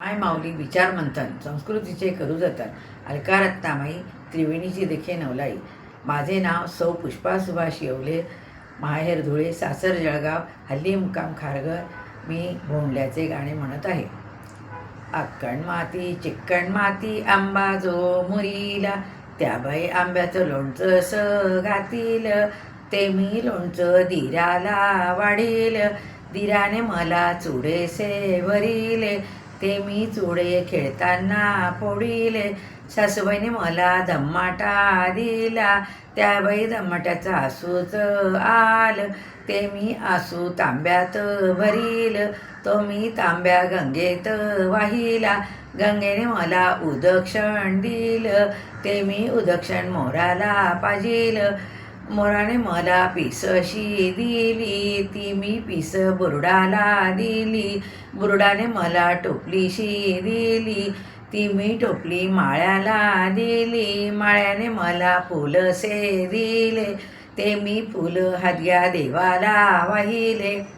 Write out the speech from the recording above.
I माऊली विचार मंथन संस्कृतीचे करू जतन अलका रत्नामाई त्रिवेणीची देखे नवलाई. माझे नाव सौ पुष्पा सुभाष येवले, माहेर धुळे, सासर जळगाव, हल्ली मुक्काम खारघर. मी भोंडल्याचे गाणे म्हणत आहे. अक्कण माती चिक्कण माती आंबा जो मुरीला, त्या बाई आंब्याचं लोणचं स घातील, ते मी लोणचं दिराला वाढील. दिराने मला चुडेसे भरिले, ते मी चुडे खेळताना फोडिले. सासूबाईने मला धम्माटा दिला, त्या बाई धम्माट्याचा आसूच आल, ते मी आसू तांब्यात भरील. तो मी तांब्या गंगेत वाहिला, गंगेने मला उदक्षण दिलं, ते मी उदक्षण मोराला पाजिल. मोराने मला पिसशी दिली, ती मी पिस बुरडाला दिली. बुरडाने मला टोपलीशी दिली, ती मी टोपली माळ्याला दिली. माळ्याने मला फुलसे दिले, ते मी फुलं हादग्या देवाला वाहिले.